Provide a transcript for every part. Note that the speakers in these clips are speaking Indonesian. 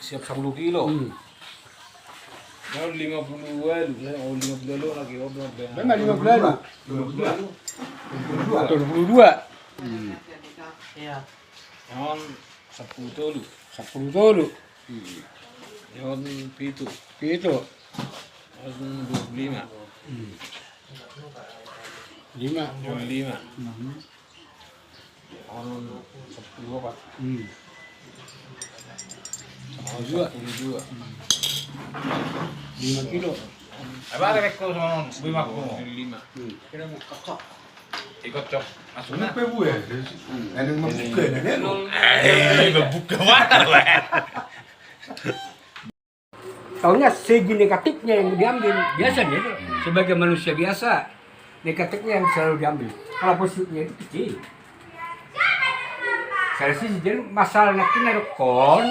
Siap 10 kilo. Kalau 50-an, 50 lagi berapa? Memang 50 22. Iya. Yang 10 tolu. 10 tolu. Yang pitu. Gitu. Yang 25. 5. Yang 5. Yang 10 apa? Dua. 10 5 kilo. Apa ada rekor sama bima ko? 5. Kira mo kakak. Ikut cok. Masuk na. Ano pa buhay? Anong mabuka na nero? Buka mana lah? Tahunya segi negatifnya yang diambil biasanya itu sebagai manusia biasa negatifnya yang selalu diambil. Kalau positifnya itu kecil. Saya sih jadi masalah nakina kon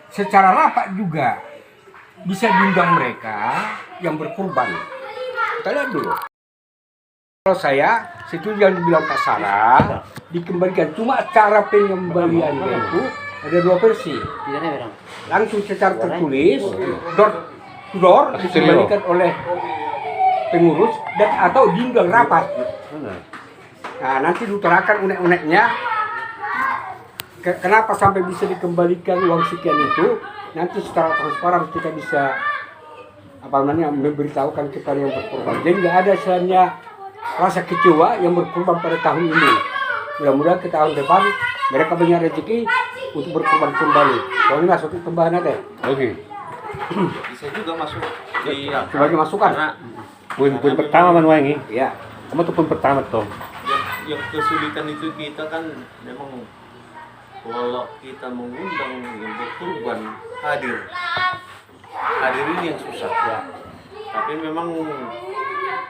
secara rapat juga bisa diundang mereka yang berkorban. Kita lihat dulu. Kalau saya setuju yang dibilang Pak Sarah dikembalikan, cuma cara pengembaliannya itu ada 2 versi. Langsung secara tertulis, door to door dikembalikan oleh pengurus dan atau diundang rapat. Nah nanti diutarakan unek-uneknya kenapa sampai bisa dikembalikan uang sekian itu. Nanti secara transparan kita bisa memberitahukan kepada yang berkorban. Jadi nggak ada istilahnya rasa kecewa yang berkorban pada tahun ini. Mudah-mudahan ke tahun depan mereka punya rezeki untuk berkorban kembali. Kalau ini masuk ke tambahan ada. Oke. Bisa juga masuk di sebagai masukan. Poin pertama manuangi. Ya. Kamu tuh poin pertama tuh. Yang kesulitan itu kita kan memang kalau kita mengundang yang berkorban hadir ini yang susah ya. Tapi memang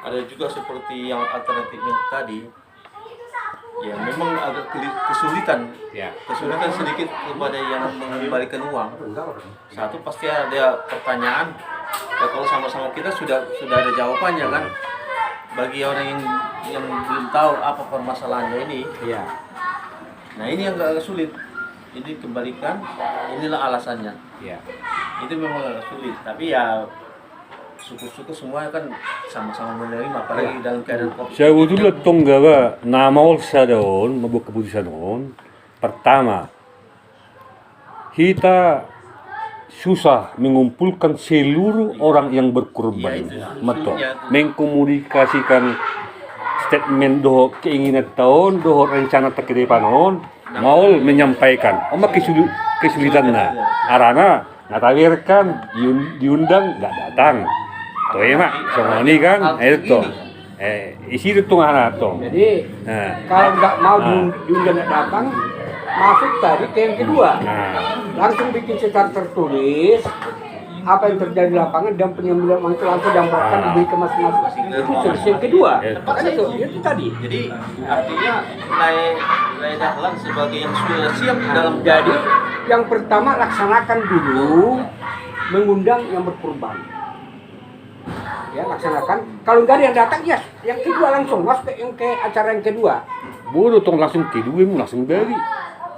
ada juga seperti yang alternatifnya tadi ya, memang agak kesulitan sedikit kepada yang mengembalikan uang. Satu pasti ada pertanyaan ya, kalau sama-sama kita sudah ada jawabannya kan. Bagi orang yang belum tahu apa permasalahannya ini ya. Nah ini yang agak sulit. Ini kembalikan, inilah alasannya. Ya. Itu memang agak sulit. Tapi ya syukur-syukur semua kan sama-sama menerima, apalagi dalam keadaan COVID. Saya udah tunggawa nama olsa daun, membuat keputusan daun. Pertama, kita susah mengumpulkan seluruh orang yang berkorban. Betul. Mengkomunikasikan statement doh keinginan tahun, doh rencana ke depan mau menyampaikan. Kesulitan arana ngatawirkan diundang nggak datang. Tuh ya mak, semua ini kan itu. Isi itu anak tuh. Jadi kalau nggak mau diundang nggak datang, masuk tadi ke yang kedua. Langsung bikin secara tertulis apa yang terjadi di lapangan dan pengambilan uang itu langsung diamplaskan diberi ke masing-masing. Itu solusi yang kedua. Kan itu tadi. Jadi artinya nilai dahlan sebagai yang sudah siap dalam. Jadi yang pertama laksanakan dulu mengundang yang berkorban. Ya laksanakan. Kalau nggak ada yang datang ya yang kedua langsung masuk ke acara yang kedua. Bodoh tong langsung kedua langsung dari.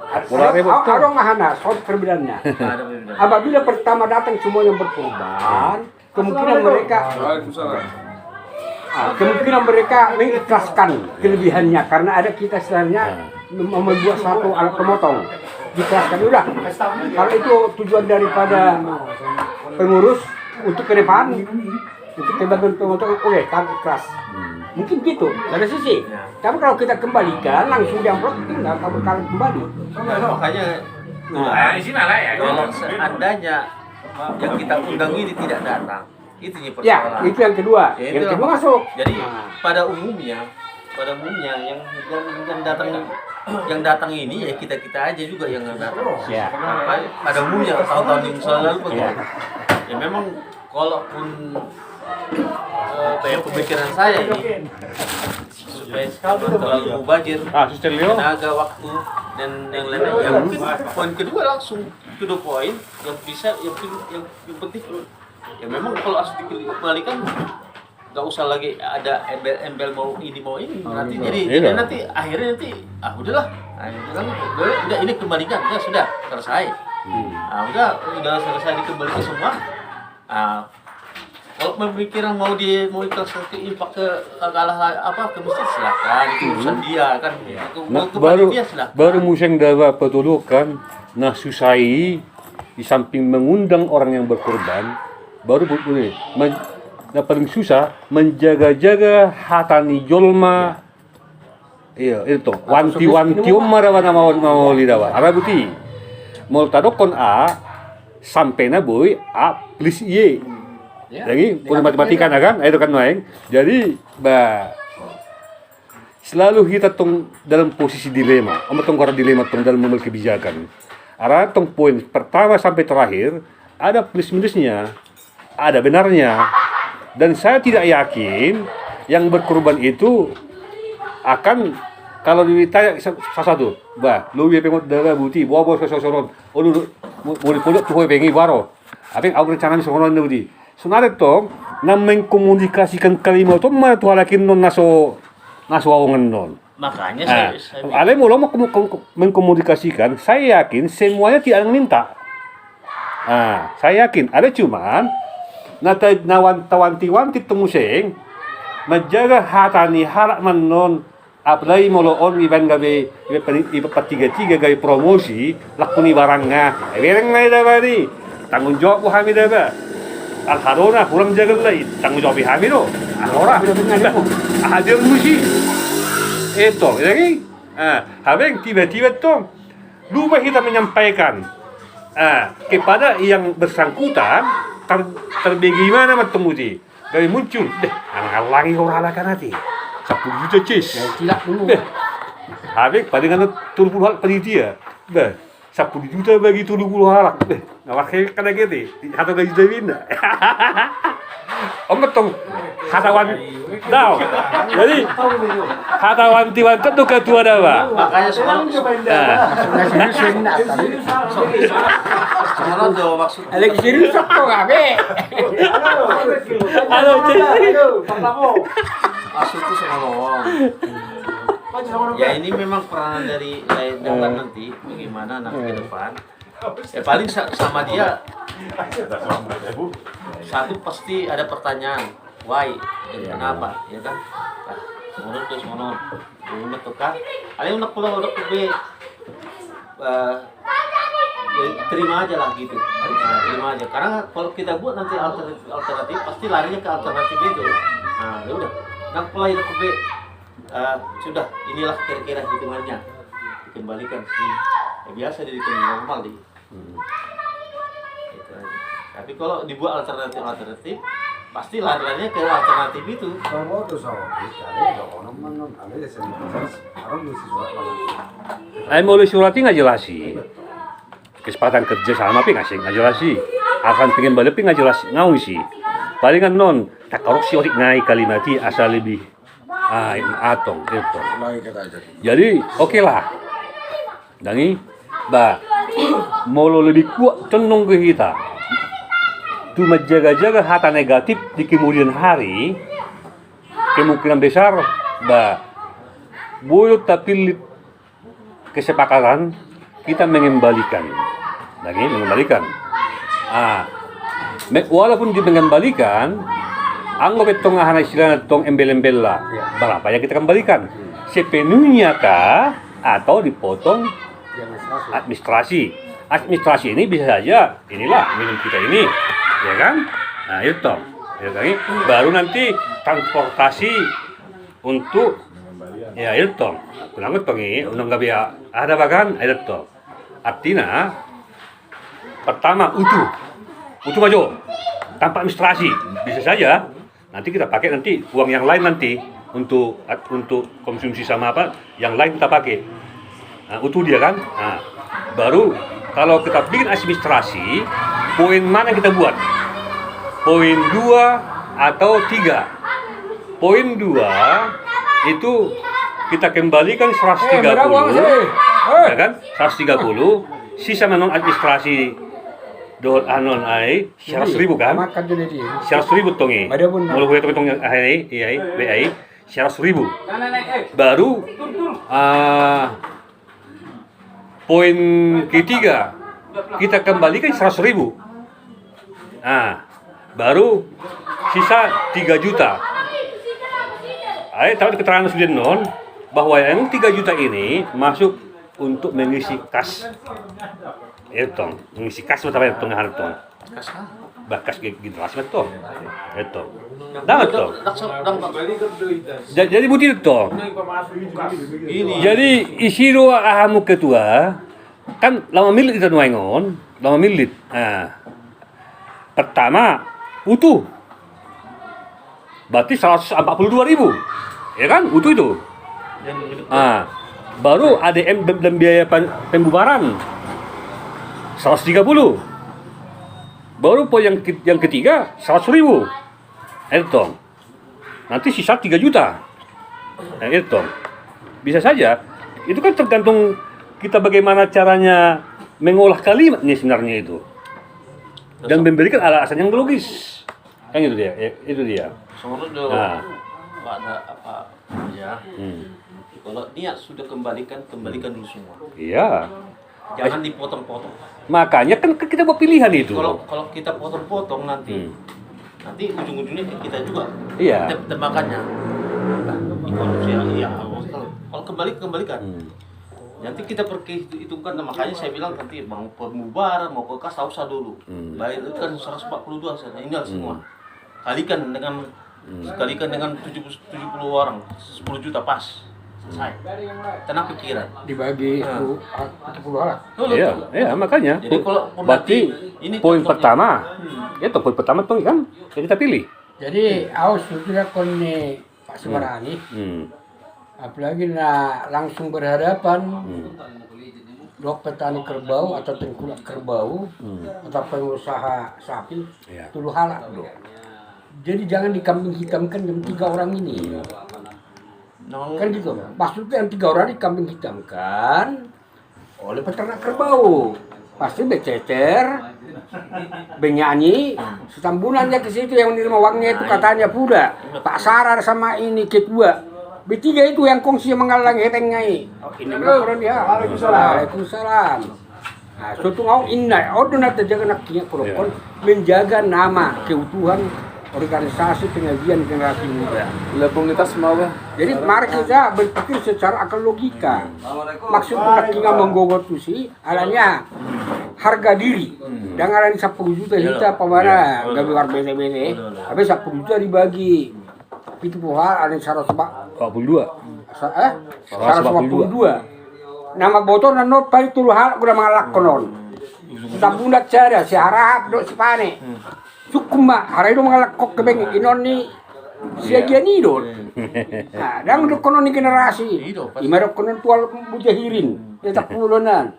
Orang mahana, soal perbedaannya. Apabila pertama datang semua yang berkorban, kemungkinan mereka mengikhlaskan kelebihannya karena ada kita sebenarnya membuat satu alat pemotong. Diikhlaskan udah. Kalau itu tujuan daripada pengurus untuk ke depan, untuk kebantuan pemotong, oke, kami ikhlas. Mungkin gitu, dari sisi. Tapi kalau kita kembalikan langsung diamplop, tinggal kamu kembali. Makanya Di sini lah ya. kalau seandainya yang kita undang ini tidak datang, itu yang Ya, persoalan. itu yang kedua. Ya, Yang itu kedua masuk. Jadi pada umumnya yang datang ini ya kita aja juga yang datang. Ya. Pada umumnya tahun-tahun yang lalu begitu. Ya memang kalaupun pemikiran saya ini supaya terlalu mubazir tenaga waktu dan yang lainnya ya mungkin poin kedua langsung to the point yang bisa yang penting ya memang kalau harus dikembalikan nggak usah lagi ada embel-embel mau ini nanti jadi nanti akhirnya udahlah udah ini kembalikan ya sudah selesai. Udah selesai dikembalikan semua. Kalau pemikiran mau ikhlas ke impak ke masjid silakan, itu urusan dia kan. Nah, Untuk baru dia silakan. baru museng dawa petulukan nah susai di samping mengundang orang yang berkorban baru boleh nah paling susah menjaga-jaga hatani jolma iya itu wanti-wanti marawana mau lidawa ara buti mau tadokon a sampai na boy a plus y jadi punya matematika kan itu kan main jadi selalu kita tong dalam posisi dilema tong dilema tong dalam mengambil kebijakan arah tong poin pertama sampai terakhir ada plus minusnya ada benarnya dan saya tidak yakin yang berkorban itu akan kalau ditanya satu lu pemot dalam buti bawa sosoron lu mau dipodok tuh pengi baro apa yang aku rencana sosoron buti sebenarnya tong na mengkomunikasikan kalimat itu mana tuh halakin non naso awongan non. Makanya saya Ale mau mengkomunikasikan, saya yakin semuanya tidak minta. Saya yakin ada cuman nawanti-wanti temuseng menjaga hatani harap menon apalagi moloon iban gabe tiga gawe promosi lakuni barangnya bereng na ida tanggung jawab ko kami dah Al-Harona kurang jaga lagi tanggung jawab kami do Alora hadir musi itu jadi habeng tiba-tiba tuh lupa kita menyampaikan kepada yang bersangkutan terbagaimana bertemu di dari muncul ngalangi orang alakan hati 10 juta cis tidak dulu habeng palingan 30 hal panitia 10 juta bagi 30 halak. Ngawak kada gede. Hato gaji dawin. Tong hatawan daw. Jadi hatawan tiwan tuh ketua dawa. makanya sekarang tuh maksud Alex serius kok gabe Halo, maksudku sama ya ini memang peranan dari Dahlan nanti bagaimana nanti ke depan ya paling sama dia satu pasti ada pertanyaan why kenapa ya kan menurut terus menurut tukar ada unak pulang udah kebe terima aja lah gitu terima aja karena kalau kita buat nanti alternatif pasti larinya ke alternatif itu ya udah nak pulang udah kebe sudah inilah kira-kira hitungannya dikembalikan ya biasa jadi normal deh gitu aja. Tapi kalau dibuat alternatif pasti larinya ke alternatif itu mau surati nggak jelasi kesepakatan kerja sama pi nggak jelasi akan pengen balik pi nggak jelas ngau sih palingan non tak korupsi otik naik kalimati asal lebih atong itu. Jadi oke lah. Dangi, mau lebih kuat cenderung ke kita. Tu menjaga-jaga hata negatif di kemudian hari, kemungkinan besar, boleh tapi kesepakatan kita mengembalikan. Dangi mengembalikan. Walaupun mengembalikan anggap itu ngahana istilah tong embel-embel lah. Berapa yang kita kembalikan? Sepenuhnya kah atau dipotong administrasi? Administrasi ini bisa saja inilah minum kita ini, ya kan? Nah itu, ya kan? Baru nanti transportasi untuk ya itu. Kenapa pengi? Undang gabi ada bahkan itu. Artinya pertama utuh maju tanpa administrasi bisa saja. Nanti kita pakai nanti uang yang lain nanti untuk konsumsi sama apa yang lain kita pakai utuh dia kan baru kalau kita bikin administrasi poin mana kita buat poin 2 atau 3 poin 2 itu kita kembalikan 130 ya kan 130 sisa non administrasi doon anon ay 100,000 kan? 100,000 tongi. Mula ko itong ay 100,000. Baru poin ketiga kita kembalikan 100.000. Nah, baru sisa 3 juta. Ayo tahu keterangan Sudirnon bahwa yang 3 juta ini masuk untuk mengisi kas. Itu, mengisi kas atau apa itu hartong. Bakas generasi itu. Itu. Dah itu. Jadi butir itu. Jadi isiro ahamu ketua kan lama milit itu nuangon, lama milit. Nah, pertama utuh. Berarti 142.000. Ya kan? Utuh itu. Ah, baru ADM dan biaya pembubaran 130. Baru poin yang ketiga 100.000. Itu. Nanti sisa 3 juta. Nah, itu. Bisa saja. Itu kan tergantung kita bagaimana caranya mengolah kalimatnya sebenarnya itu. Dan memberikan alasan yang logis. Kan itu dia. Itu dia. Sebenarnya nggak ada apa ya. Kalau niat sudah kembalikan dulu semua. Iya. Jangan dipotong-potong. Makanya kan kita buat pilihan itu. Kalau kita potong-potong nanti ujung-ujungnya kita juga. Iya. Tembakannya. Ya, kalau kembalikan. Nanti kita perhitungkan, makanya saya bilang nanti mau pembubaran, mau ke kas usah dulu. Baik itu kan 142 saya ini semua. Kalikan dengan 70 orang, 10 juta pas. Selesai. Tenang pikiran. Dibagi 70 orang. Iya, makanya. Jadi kalau berarti ini poin contohnya. pertama, itu poin pertama tuh kan yang kita pilih. Jadi aus sudah kone Pak Sumarani, apalagi langsung berhadapan dok petani kerbau atau tengkulak kerbau atau pengusaha sapi, tulu halak dok. Jadi jangan dikambing hitamkan yang 3 orang ini. Kan gitu. Maksudnya yang 3 orang dikambing hitamkan oleh peternak kerbau. Pasti bececer, benyanyi, setambunannya ke situ yang menerima uangnya itu katanya Puda, Pak Sarar sama ini ketua. Bertiga itu yang kongsi menghalang hetengai. Oh, ini orang dia. Waalaikumsalam. Nah, suatu ngau inna, ordonat jaga naknya kurokon menjaga nama keutuhan organisasi pengajian generasi muda. Komunitas mau. Jadi mari kita berpikir secara akal logika. Maksudnya kita menggogot tusi, alanya harga diri. Dan ada 10 juta kita pemana gawe war bene-bene. Habis 10 juta dibagi. Itu pohar ada 142. 142. Nama botol na not pali tulu hal udah mengalak konon. Sudah bulat cara si harap dok si pane. Sukuma hari itu mengalak kok kebeng inon ni siagian idol. Nah, dan udah konon ni generasi. Imarok konon tual mujahirin. Ya tak pulunan.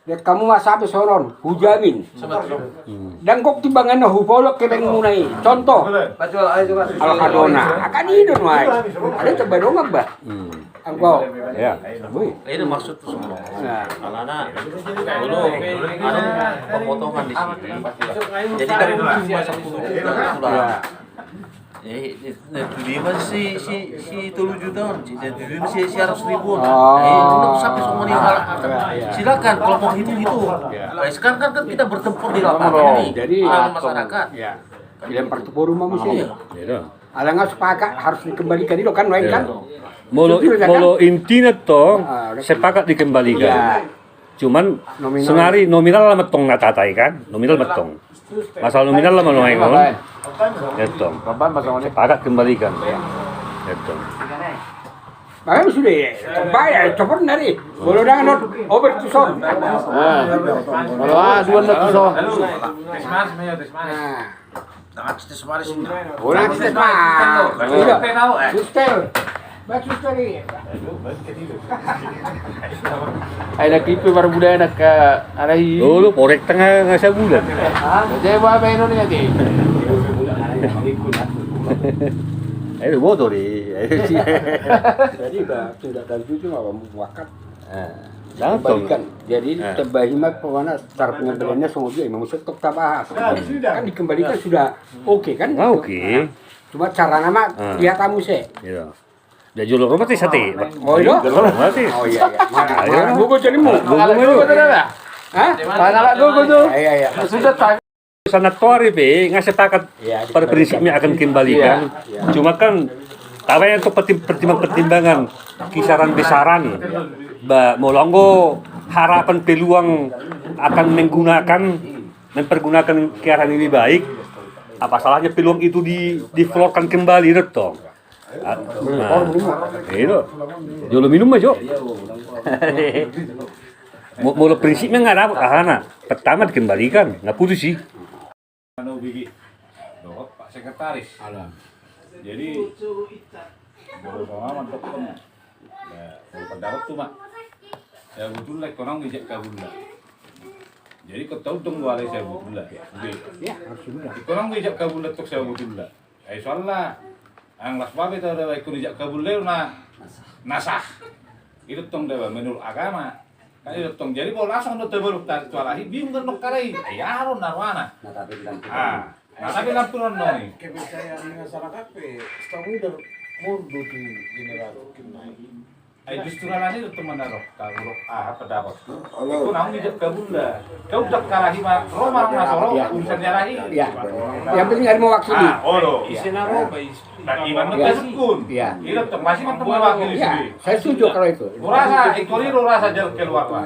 Lihat kamu mas sampai soron hujamin. Dan kok timbangan na hupolok kebeng munai. Contoh. Al-Hadona akan idol mai. Ada terbadong apa? Engkau. Ya. Ini maksud tuh semua. Karena dulu ada pemotongan di sini. Jadi dari cuma 10 juta sudah. Jadi masih si 7 juta, jadi masih 100.000. Untuk sampai semua nih silakan kalau mau itu. Sekarang kan kita bertempur di lapangan ini. Jadi masyarakat. Ya. Dilempar ke forum manusia. Ada nggak sepakat harus dikembalikan itu kan, lain kan? Molo intinya toh sepakat dikembalikan. Cuman senari nominal lah metong natatai kan, nominal metong. Masalah nominal lah menongon. Itu. Sepakat kembalikan. Itu. Makanya sudah ya, bayar, coba dari. Kalau udah nggak over to son. Kalau dua nak so. Tangan kita semua di sini. Orang kita mah. Suster. Baik suster ini. Ay nakipi baru budaya nak arahi. Dulu korek tengah ngasih bulan. Jadi apa ini nanti? Ayo bodoh deh. Jadi tidak dan itu nggak muakat. Kembalikan. Jadi terbahima pokoknya cara pengembaliannya semua dia memang mesti tetap bahas. Kan dikembalikan sudah oke kan? Oke. Cuma cara nama lihat kamu sih. Iya. Dah jual rumah sih sate. Oh iya. Jual rumah sih. Oh iya. Mana Ayo. buku jadimu. Buku mana? Hah? Pangalak dulu tuh. Iya. Sudah tak sanatori pe nggak sepakat Iya, pada prinsipnya akan kembalikan. Cuma kan tawanya itu pertimbangan kisaran besaran. Mau longgo harapan peluang akan mempergunakan ke arah yang lebih baik. Apa salahnya peluang itu diflorkan kembali dong? Nah, itu. Jolo minum aja. Mau prinsipnya nggak dapat karena pertama dikembalikan, nggak putus sih. Pak Sekretaris. Jadi baru sama mantap kan. Ya, kalau pendapat tuh mak. Saya betul lah korang ngejak kabul lah. Jadi kau tahu dong wale saya betul lah. Ya, harus sudah. Korang ngejak kabul lah tok saya betul lah. Soalnya ang las babe tahu dah ikut ngejak kabul lah nasah. Itu tong dah menurut agama. Kan itu tong jadi kalau langsung udah terberuk tualahi bingung kan nok karai. Ya ron narwana. Nah tapi lampuran nih. Kepercayaan masyarakat setahu udah mundur di general Justru lah ini teman narok kalau pendapat. Itu namun di kabul lah. Kau udah karahi mah Roma masoro urusan jarahi. Ya. Yang penting ada mewakili. Isina roba Nah, iman itu sukun. Iya. Itu tuh masih kan mewakili Ya, sendiri. saya setuju kalau itu. Rasa ikori rasa jalan keluar lah.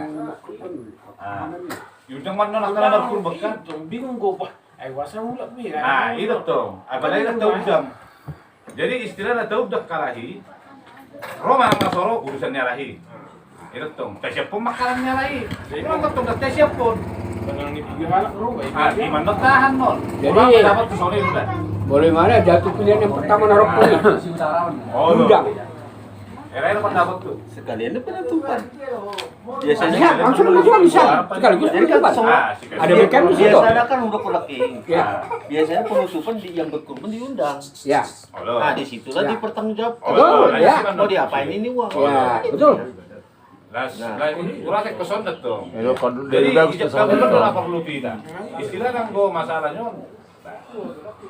Yudang mana nak kena berkurban kan? bingung gue pak. Wasa mulak mira. Nah, itu tuh. Apalagi itu udang. Jadi istilahnya tahu udah karahi. Roma masoro urusan nyarahi. Itu tuh. Siap pun makanan nyarahi. Jadi mau ketemu dah siap pun. Tenang nih pikir anak roba. Iman nak tahan non. Jadi- Orang dapat tuh sore udah. Boleh mana jatuh pilihan yang pertama naruh kulit. Udang. Era pendapat tuh. Sekalian itu penutupan. Ya, Biasanya langsung juga bisa. Sekaligus penutupan. Ada mekanisme itu. biasanya kan udah kolektif. Ya. Biasanya penutupan yang berkorban diundang. Ya. Nah, disitulah Ya. dipertanggungjawabkan. Betul, ya. Mau diapain ini uang? Ya, betul. Lah ini kurang kesondet dong. Ya, kalau Jadi dari bagus ijab kesana kabul dong. itu apa perlu kita? Istilah kan gue masalahnya.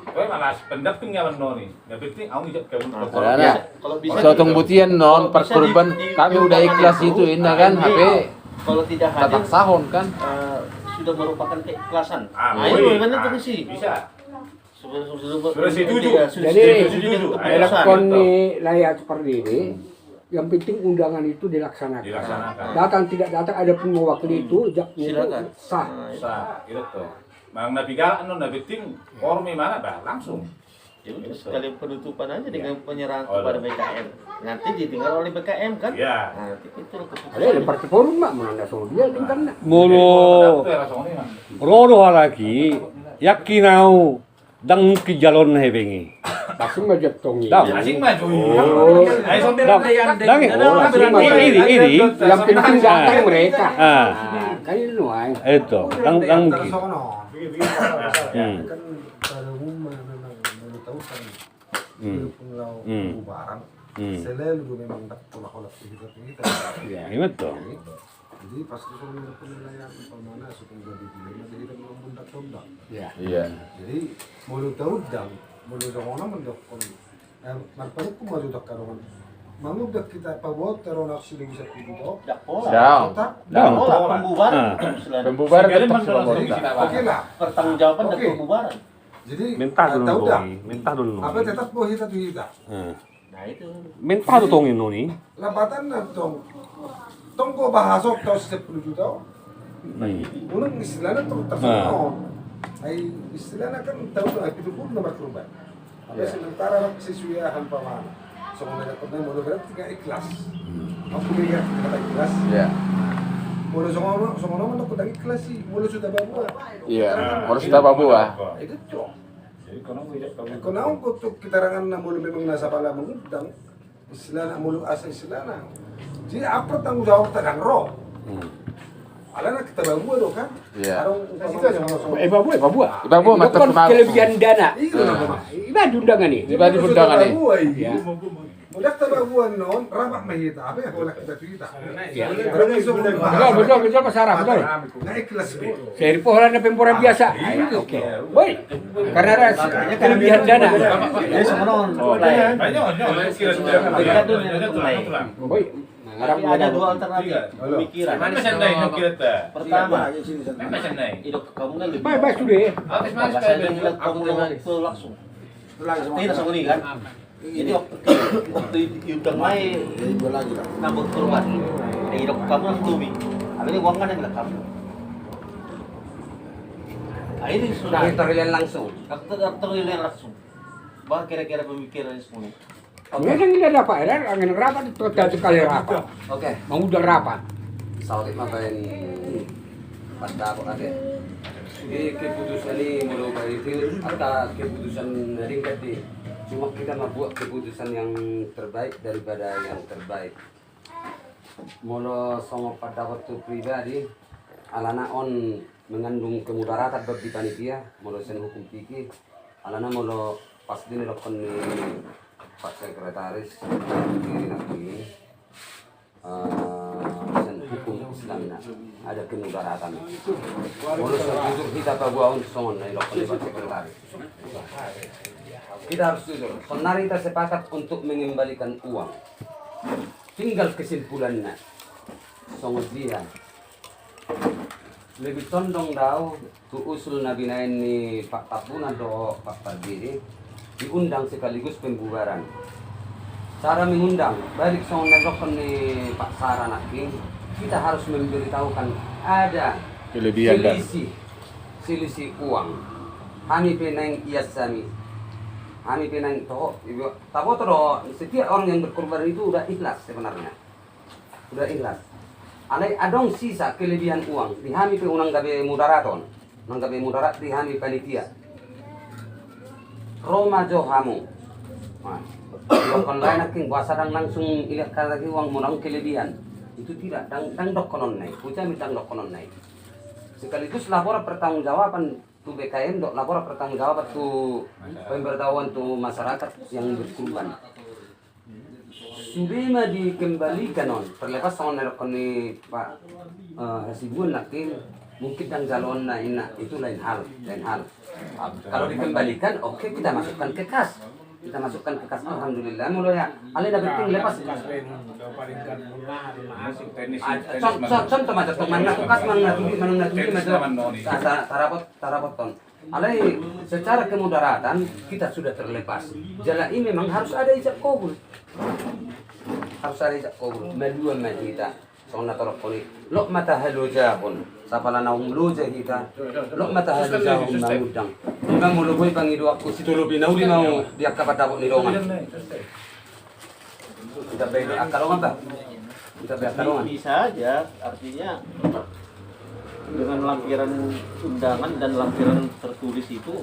Kowe malah pendapat nyaman noni. Yang penting aku ijab kabul. Karena Kalau bisa suatu buktian non perkorban kami udah ikhlas itu indah kan HP kalau tidak hadir tatak sahon kan. sudah merupakan keikhlasan. Ah, Nah, itu boleh. bagaimana Ah, tuh sih? Bisa. Sudah setuju. Jadi, setuju. Elekon nih layak seperti ini. Yang penting undangan itu dilaksanakan. Dilaksanakan. Datang tidak datang ada pun mewakili itu, jaknya itu Silakan. sah. Bisa, gitu tuh. Mang nabi galak non nabi ting ormi mana bah langsung. Ya udah sekalian penutupan aja dengan penyerahan Oh, kepada iya. BKM. Nanti ditinggal oleh BKM kan? Iya. Nah, nanti itu keputusan. Ada yang partai forum mak mana sama dia kan. Mulu rodo lagi yakinau dang ki jalon hebengi. Pasti majak tongi. Dam. Asing maju. Oh. Ayo sombong Dang, dang, ini. Yang penting datang mereka. Ah, Kan itu ay. itu, dang ki. Hmm. kan pada umumnya memang menetapkan pulau Hmm. barang Hmm. selalu memang tak pola-pola kita. Ini betul. Jadi pasti soal penilaian mana supaya jadi dilema jadi kita belum pundak-pundak. Ya. Iya. Jadi mulut udang, mulut orang mendokon. Marpanya ku maju dak karongan. Mangu dak kita pabot teron aksi bisa pintu. Dak pola. Down. Tetap Dang. Pola pembubaran. Ah. Selain Pembubaran Sekarang tetap menurut sama saya kita. oke lah. pertanggungjawaban dan Oke. pembubaran. Jadi Minta dulu tahu dah. noni, minta dulu Apa noni. tetap boleh kita tuh kita. Nah, itu. Minta dulu tongin noni. Lambatan na tong ko bahasok tau 10 juta. Unang istilahnya tuh tersentuh. Ay istilahnya kan tahu tuh itu pun nomor kurban. Tapi sementara sesuai hampa mana. So kung nagkakot na mo berarti tinggal ikhlas. Ako bigyan kita ikhlas. Iya. Mula sa mga naman ako ikhlas sih. Mula sudah bawa. Iya. Harus kita babu ah. Itu cok. Jadi kono ijab kabul. Kung naon ko to kitarangan na mula memang nasa pala mengundang. Istilah na mula asa istilah na. Jadi apa tanggung jawab tadang ro? Ala na kita bawa do kan? Iya. Arong umpama Babu. Babu Itu mata kan penal. kelebihan dana. Itu na ba? Iba undangan nih. Di badi undangan nih. Ya. Mudah tabaguan noon, ramak mahita. Apa yang wala kita kita? Ya. Pero iso ko Betul Pak Sarah, betul. Na ikhlas be. Seri pohon ada pemburan biasa. Oke. Baik. Karena ada kelebihan dana. Jadi sebenarnya Banyak, kira sudah. Mereka tuh yang mulai. Baik. Nah, Tapi ada dua alternatif pemikiran. Mana sana yang kita? Pertama, Mana sana? hidup kamu kan lebih Baik sudah. Atas mana bagasan sekali? dan hidup kamu langsung. Tidak sama ini kan. Jadi waktu diundang main nambah kurban. Yang hidup kamu langsung lebih. Habis ini uang kan yang hidup kamu. Nah, ini sudah Terlihat langsung. terlihat langsung. Bahwa kira-kira pemikiran semua. Memang tidak ada apa ya, angin rapat itu total sekali rapat. Oke, Mengundang rapat. sawit makan pada apa ada. Jadi keputusan ini mulai itu atau keputusan ringkat di cuma kita membuat keputusan yang terbaik daripada yang terbaik. Mula sama pada waktu pribadi alana on mengandung kemudaratan bagi panitia, mula sen hukum fikih alana mula pas dini lakukan Pak Sekretaris diri nanti sen hukum Islam ada kemudaratan. Mula jujur kita bawa untuk songon lakukan Pak Sekretaris. Kita harus jujur. Sebenarnya kita sepakat untuk mengembalikan uang. Tinggal kesimpulannya. Songon dia. Lebih condong daw tu usul Nabi ini Pak Tapuna do Pak Pardiri diundang sekaligus pembubaran. Cara mengundang balik songon nelokon ni Pak Sara Naking, kita harus memberitahukan ada Kelebihan selisih uang. Kami penang iasami. Kami penang toh ibu. Tahu toh setiap orang yang berkorban itu udah ikhlas sebenarnya. Udah ikhlas. Alai adong sisa kelebihan uang dihami pe unang gabe mudaraton. Nang gabe mudarat dihami panitia. Roma jo hamu. Kon lain aking bahasa dang langsung ilat lagi uang munang kelebihan. Itu tidak dang dok konon nai. Puja mitang dok konon nai. Sekaligus lapor pertanggungjawaban tu BKM dok lapor pertanggungjawaban tu pemberitahuan tu masyarakat yang berkorban. Sudah dikembalikan on terlepas sama nerokon ni Pak Hasibuan nakin mungkin dan calon itu lain hal. Kalau dikembalikan oke, kita masukkan ke kas. Kita masukkan ke kas, alhamdulillah. Mulai ya, alih dah penting lepas. Contoh macam tu mana kas mana tujuh macam tarapot ton. Alih secara kemudaratan kita sudah terlepas. Jalan ini memang harus ada ijab kabul. Harus ada ijab kabul. Maluan kita. Soalnya kalau kali lok mata haluja pun. Sapala naung luja kita. Lok mata haluja pun mengudang. Enggak mau lebih pangidu aku situ lebih nauli mau dia kapat dapat ni dongan. Kita beli akarongan tak? Kita beli akarongan. Bisa aja, artinya dengan lampiran undangan dan lampiran tertulis itu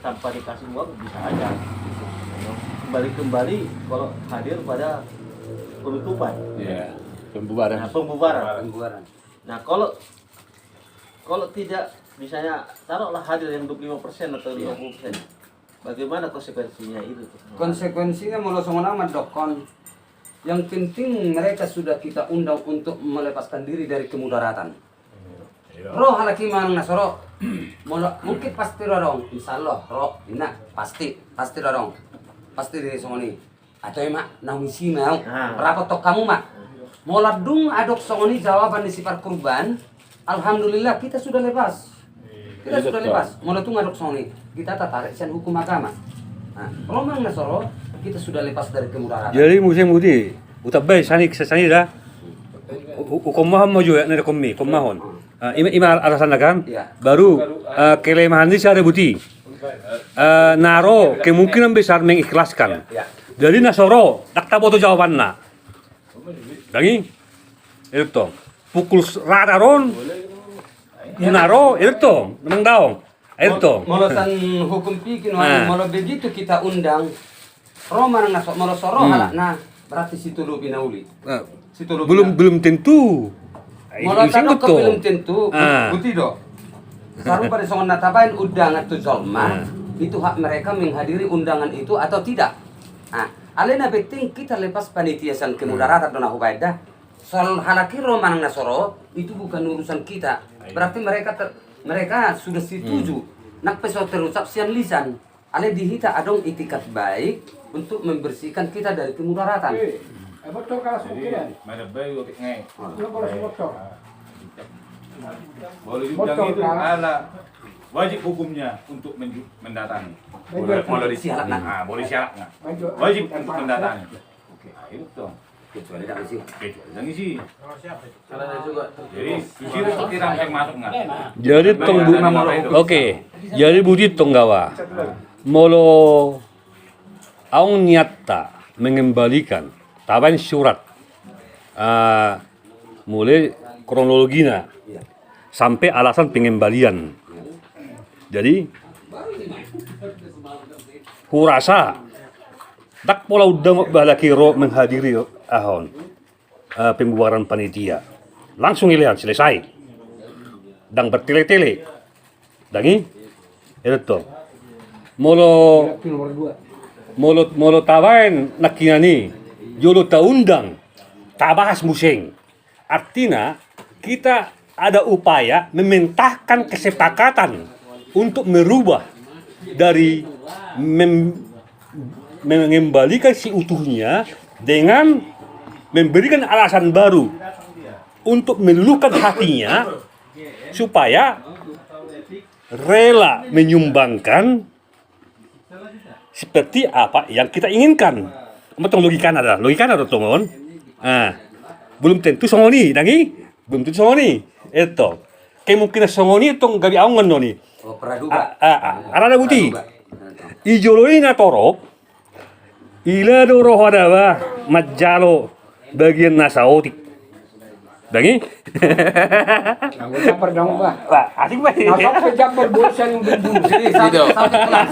tanpa dikasih uang bisa aja. Kembali kalau hadir pada penutupan. Iya, pembubaran. Nah, pembubaran. Nah, kalau tidak misalnya taruhlah hadir yang 25% atau 50%. Bagaimana konsekuensinya itu? Konsekuensinya mulut semua nama dokon. Yang penting mereka sudah kita undang untuk melepaskan diri dari kemudaratan. Roh halaki mang nasoro. Mungkin pasti dorong. Insyaallah roh ina pasti dorong. Pasti dari semua ini. Atau emak nangisi mau. Berapa tok kamu mak? Moladung adok songoni jawaban di sifat kurban. Alhamdulillah kita sudah lepas. Kita sudah lepas. Moladung adok songoni. Kita tarik sen hukum agama. Nah, romang nasoro kita sudah lepas dari kemudaratan. Jadi musim mudi, utabay sani dah. Hukum maham maju ya nere komi, mahon. Ima alasan kan? Baru kelemahan ini saya rebuti. Naro kemungkinan besar mengikhlaskan. Jadi nasoro tak tahu tu jawaban na. Lagi, itu toh. Pukul rata ron, naro itu toh, memang daong. Itu toh. Molosan hukum pikir, molo begitu kita undang. Roman nasok molo soro halakna berarti situ lu binauli. Belum tentu. Molo tanok ke belum tentu. Buti do. Saru pada songon natabain undangan tu zolma. Itu hak mereka menghadiri undangan itu atau tidak. Alena penting kita lepas panitia san kemudaratan dona Ubaidah. Soal halaki Roman Nasoro itu bukan urusan kita. Berarti mereka sudah setuju. Nak pesawat terucap sian lisan. Ale dihita adong itikat baik untuk membersihkan kita dari kemudaratan. Bocor kalau Jadi sebutin. mana bayi otik ngai. Belum kalau sebocor. Boleh dibilang Bocor, itu kan? adalah wajib hukumnya untuk mendatangi. Boleh disiarak boleh siarak nah. Wajib untuk mendatangi. Nah, itu dong. Kecuali tak isi. Kecuali yang isi. Karena juga Jadi susi itu kita yang masuk nggak? Jadi tong bu, oke. Jadi budi tong gawa. Molo aung niatta mengembalikan taban surat mulai kronologinya sampai alasan pengembalian. Jadi kurasa tak pola udah balaki ro menghadiri ahon pembubaran panitia. Langsung ilihan selesai. Dan bertele-tele. Dangi itu. Molo tawain nakinani jolo taundang tabahas museng. Artinya kita ada upaya mementahkan kesepakatan untuk merubah dari mengembalikan si utuhnya dengan memberikan alasan baru untuk meluluhkan hatinya supaya rela menyumbangkan seperti apa yang kita inginkan. Betul logika ada tongon. Belum tentu songoni, dangi. Belum tentu songoni. Itu. Kemungkinan songoni itu gabi aungan noni. Oh, praduga. Arada buti. Ijoloi na torok. Ila do roh adawa majalo bagian nasaotik. Dangi? Nggak campur dong, Pak. Wah, asik Pak. Nasab kecampur bosan yang berbulu. Jadi satu tulang.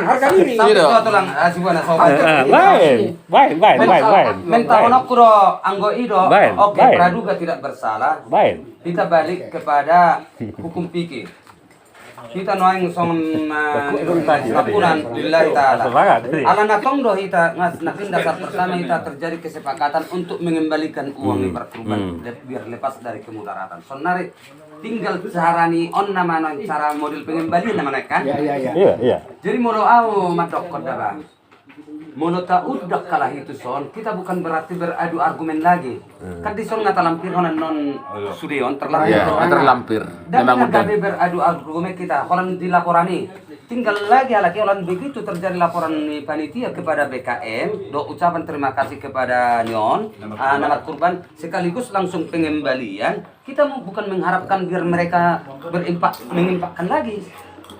Harga diri. Satu tulang asibana sobat. Baik. Mentahonok kuro anggo ido. Baik, Oke, baik. praduga tidak bersalah. Baik. Kita balik kepada hukum fikih. Kita noaing song sapunan lillahi ta'ala. Ala nakong do hita nakin dasar pertama kita terjadi kesepakatan untuk mengembalikan uang yang berkorban biar lepas dari kemudaratan. Sonari tinggal carani on nama cara model pengembalian nama kan? Iya. Jadi molo au madok kodaba. Molo ta udak kalah itu son, kita bukan berarti beradu argumen lagi. Kan di son ngata lampir honan non sudeon terlampir. Ya, terlampir. Dan Memang kita udah. beradu argumen kita, orang dilaporani. Tinggal lagi alaki orang begitu terjadi laporan panitia kepada BKM, do ucapan terima kasih kepada Nyon, nama kurban, sekaligus langsung pengembalian. Kita bukan mengharapkan biar mereka mengimpakkan lagi.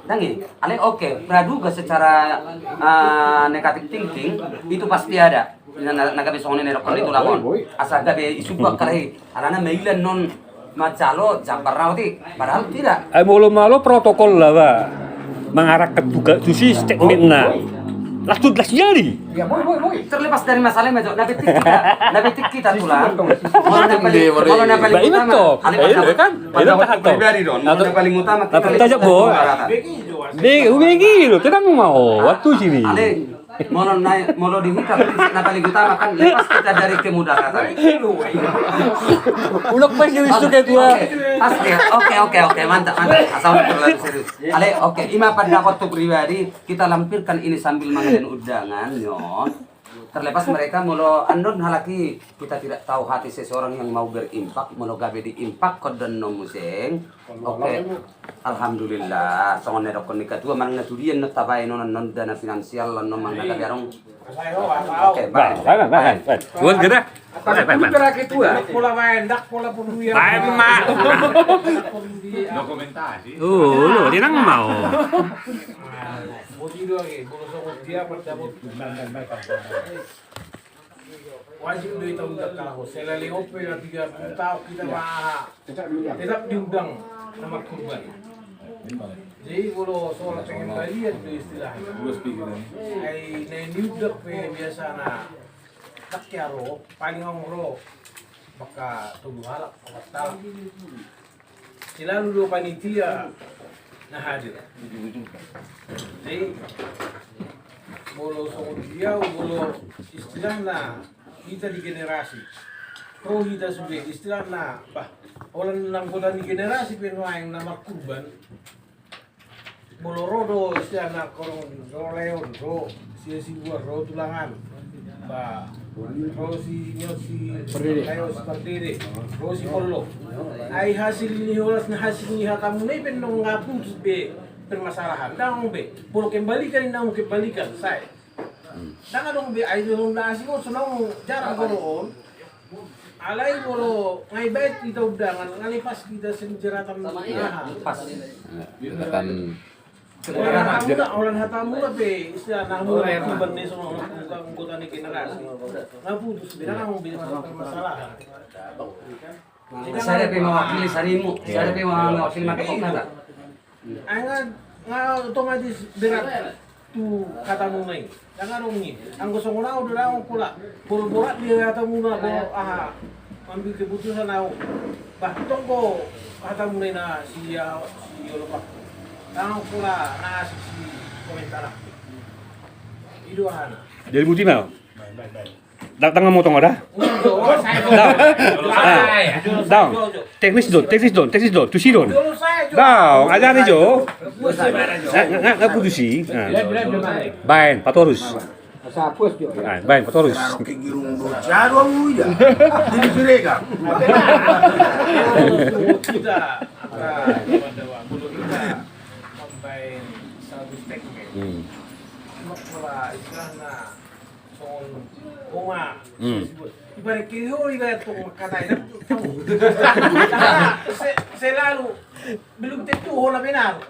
Dangi, ale oke, praduga secara negatif thinking itu pasti ada. Nagabe songone nerokon itu lamun. Asa gabe isuba kalahi, alana mailan non macalo jambar nauti, padahal tidak. Malo protokol lah, Pak. Mengarah ke tugas susi statement na. Langsung jadi. Ya, boy. Terlepas dari masalah mejo, nabetik kita tulang. Kalau na paling Baik utama, betul. ale Baik kan? pada Baik tak pribadi don. Mau na paling utama kita. Tapi tajak boy. Begi lo, tenang mau waktu sini. Ale mau dihita na paling utama kan lepas kita dari kemudaratan. Ulok pa serius tuh kayak tua. Pasti. Oke, mantap. Asal terlalu serius. Ale, oke, ima pendapat tuh pribadi kita lampirkan ini sambil mengadain undangan, Nyon. Terlepas mereka mulu andon halaki kita tidak tahu hati seseorang yang mau berimpak, mulu gabe diimpak kodan nomuseng. Oke. Alhamdulillah, songon nerok nikah dua mang naturian natabai non dana finansial non mang gabe arong. Oke, baik. Buat gerak. Pola main, dak pola penduya. Baik, Mak. Dokumentasi. Lo dia nang mau. Budi doang, kalau sokot dia percabut. Wajib duit tahun kalah. Selali ope na 30 tahun kita tetap diundang nama kurban. Jadi kalau soal pengembalian itu istilahnya. Ay neniudak pe biasa na takyaro paling ngoro baka tubuh halak batal. Selalu dua panitia na hadir. Jadi bolo dia bolo istilahnya kita di generasi pro kita sudah istilahnya orang nangkutan di generasi yang nama kurban bolo rodo istilahnya korong leon ro sia buat ro tulangan Rosi Perdiri, Rosi Polo. Ay hasil ni horas na hasil ni hatamu na ipendong nga putus be permasalahan. Dang be, puro kembalikan na mo kembalikan saya. Dang dong be ay dong nasi mo sunong jarang goroon. Alay puro ngay bait kita udangan ngalipas kita senjeratan Pas. Kelihatan orang hatamu na be isya na mo kiban ni sunong anggota ni generasi. Ngaputus be na mo be permasalahan. Saya pe mewakili sarimu, saya pe mewakili makapok nata. Ay nga otomatis berat tu katamu na yun. Jangan rungi. Ang gusto ko na ako doon ako pula. Puro-burat dia katamu na ako ambil keputusan ako. Bahtong ko katamu na si Yolo Pak. Ang pula na si komentar. Iduhan. Jadi bukti mau. Datang mau tong ada? Down. Teknis don. Tusi don. Down. Ada nih Jo. Nggak putusi. Bain, patorus. Bain, patorus. Kita sampai satu statement. Pula istilahnya soal Oma, ibarat kiri ibarat tu kata itu, selalu belum tentu orang benar.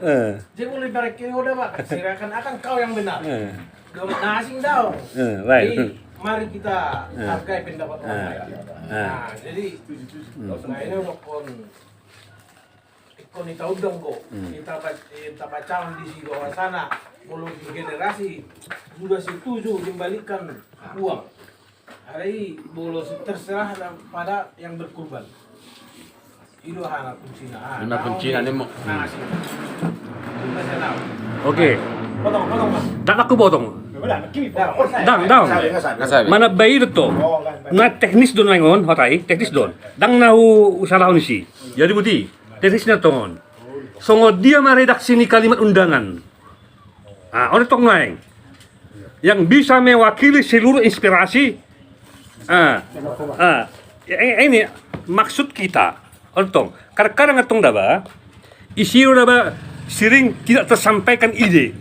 Jadi boleh ibarat kiri dapat, silakan akan kau yang benar. Asing tahu. Jadi mari kita hargai pendapat orang lain. Nah, jadi ini kon tahu dong kok. Kita baca di sini bawah sana, mulai generasi sudah setuju kembalikan uang. Hari bolos terserah pada yang berkurban. Itu hanya kuncinya. Lima kuncinya nih mau. Oke. Potong mas. Tak aku potong. Dang. Mana bayi itu? Na teknis don lengon, hotai teknis don. Dang nahu usaha sih. Jadi budi teknisnya tongon. Songo dia meredaksi ni kalimat undangan. Orang tong lain yang bisa mewakili seluruh inspirasi. Ini maksud kita. Ontong, kadang-kadang ngetong daba, isi daba sering tidak tersampaikan ide.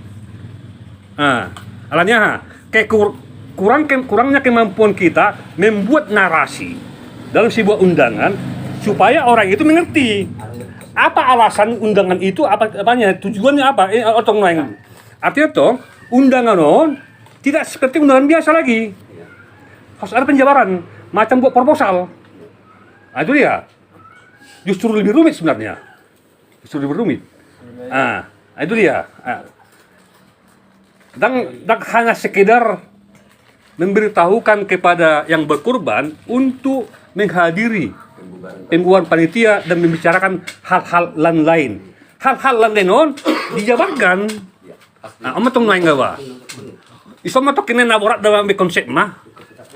Alanya kayak kurangnya kemampuan kita membuat narasi dalam sebuah undangan supaya orang itu mengerti apa alasan undangan itu, apanya tujuannya apa. Ontong lain. Artinya toh undangan tidak seperti undangan biasa lagi. Harus ada penjabaran, macam buat proposal. Itu dia. Justru lebih rumit sebenarnya. Itu dia. Dan hanya sekedar memberitahukan kepada yang berkurban untuk menghadiri pembubaran panitia dan membicarakan hal-hal lain. Hal-hal lain dijabarkan. Oma tong lain gawa. Iso matok kene naborat dalam konsep mah.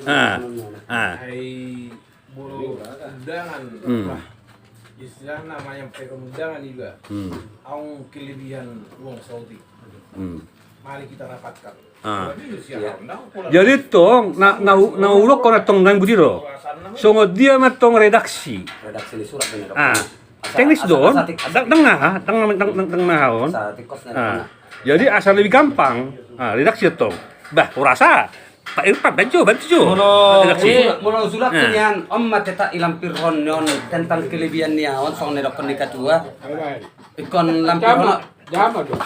Hai bulu undangan, istilah namanya undangan juga. Ang kelebihan uang Saudi. Mari kita rapatkan. Jadi tong na ulok kono tong nang budiro. Songo dia matong redaksi. Redaksi surat benar. Teknis don, tengah nahon. Jadi asal lebih gampang. Redaksi tong. Bah, kurasa Pak Irfan, bantu. Mula usulat nian om mateta ilam pirhon non tentang kelebihan nia on song nedok nikah tua. Ikon lampir hono. Jama dong.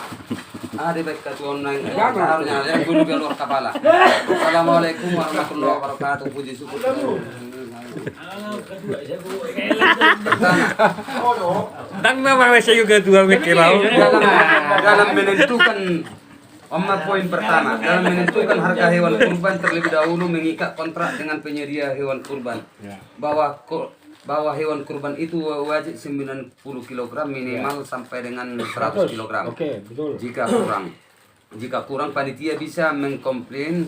Ada baik katuan nang harusnya yang guru luar kepala. Assalamualaikum warahmatullahi wabarakatuh. Puji syukur. Dang nama saya juga dua mekelau. Dalam menentukan poin pertama, dalam menentukan harga hewan kurban terlebih dahulu mengikat kontrak dengan penyedia hewan kurban bahwa hewan kurban itu wajib 90 kg minimal sampai dengan 100 kg. Oke, betul. Jika kurang panitia bisa mengkomplain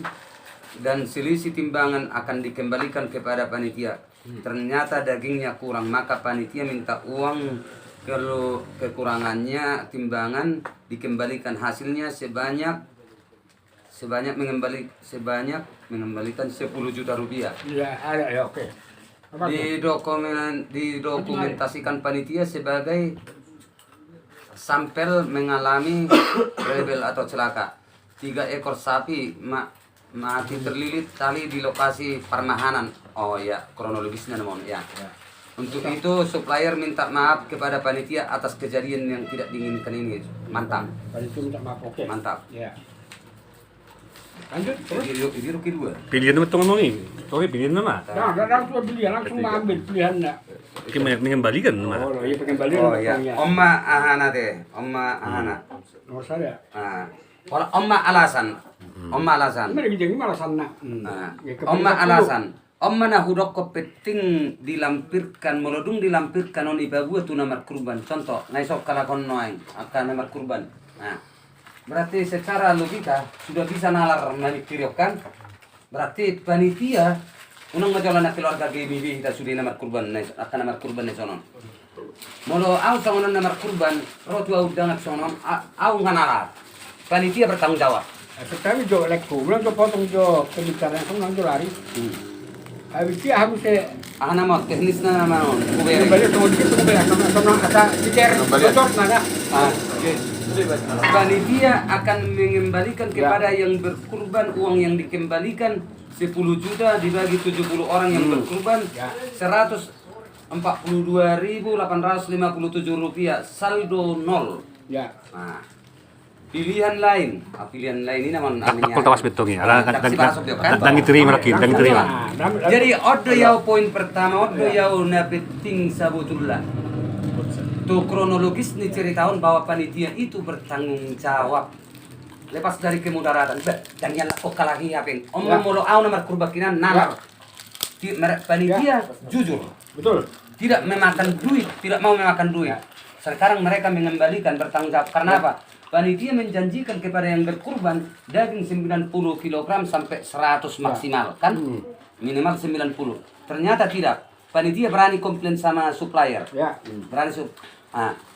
dan selisih timbangan akan dikembalikan kepada panitia. Ternyata dagingnya kurang, maka panitia minta uang. Kalau kekurangannya timbangan dikembalikan hasilnya sebanyak sebanyak mengembalikan 10 juta rupiah. Ya, ada ya, oke. Apa tuh? Didokumentasikan panitia sebagai sampel mengalami rebel atau celaka. 3 ekor sapi mati terlilit tali di lokasi pernahanan. Oh ya, kronologisnya namun ya. Untuk itu supplier minta maaf kepada panitia atas kejadian yang tidak diinginkan ini. Mantap. Panitia minta maaf, oke. Mantap. Ya. Lanjut. Ini ruki 2. Pilihan nama tong nih. Tong pilihan nama. Nah, langsung pilihan, langsung ambil pilihannya. Oke, mengembalikan nama. Oh, iya pengembalian. Oh ya, potongnya. Omma Ahana teh, Omma Ahana. Nomor saya. Ah. Kalau Omma alasan, Omma alasan. Ini lagi jadi malah sana. Ah. Ya, Omma kepala alasan. Omma na hudok ko peting dilampirkan melodung dilampirkan on ibabu tu namar kurban. Contoh, ngaisok kalakon noaing akan namar kurban. Nah, berarti secara logika sudah bisa nalar manikiriokan. Berarti panitia unang majalan na keluarga GBB kita sudah namar kurban akan namar kurban ni sonon. Molo au songonon namar kurban, rotu au dangat sonon au nganalar. Panitia bertanggung jawab. Sekarang jo lekku, bilang jo potong jo pembicaraan kamu nanti lari. Habis dia harus Ahana mau teknis na naman on. Kubere. kembali ke dikit kembali sama ada tiker bocor nada. Ah, okay. Panitia akan mengembalikan kepada yang berkurban uang yang dikembalikan 10 juta dibagi 70 orang yang berkurban 142.857 rupiah saldo 0. Ya. Nah, pilihan lain ini naman Aku tawas betongnya. Ala Taksi masuk dia, kan? dan diterima lagi, dan diterima. Jadi odo yau poin pertama odo yau na penting sabutullah. Tuh kronologis nih ceritaun bahwa panitia itu bertanggung jawab. Lepas dari kemudaratan, dan yang lakukan lagi apa yang omong molo au nomor kurbakinan nalar. Panitia jujur, Betul. tidak memakan duit, tidak mau memakan duit. Sekarang mereka mengembalikan bertanggung jawab karena apa? Panitia menjanjikan kepada yang berkurban daging 90 kg sampai 100 maksimal kan? Minimal 90. Ternyata tidak. Panitia berani komplain sama supplier. Ya. Berani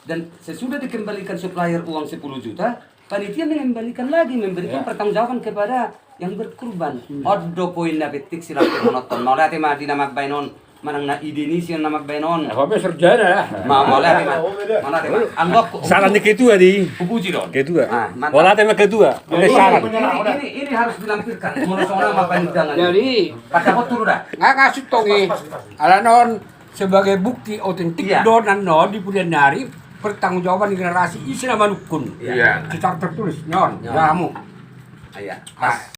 dan sesudah dikembalikan supplier uang 10 juta, panitia mengembalikan lagi, memberikan pertanggungjawaban kepada yang berkurban. Odo poin na petik sila penonton. Mau lihat mah di nama bainon manang na Indonesia nama bainon. Apa sarjana? Mau lihat mah. Mana teh? Anggap Saran di kedua di. puji don. Kedua. Mantap. Wala tema kedua. Oleh saran. Ini harus dilampirkan. Menurut seorang apa jangan. Jadi Kata kau turun dah. nggak kasih tongi. Alanon sebagai bukti otentik Iya. donan non di bulan hari pertanggungjawaban generasi Islam Manukun. Iya. Secara tertulis non. Kamu. Iya. Pas.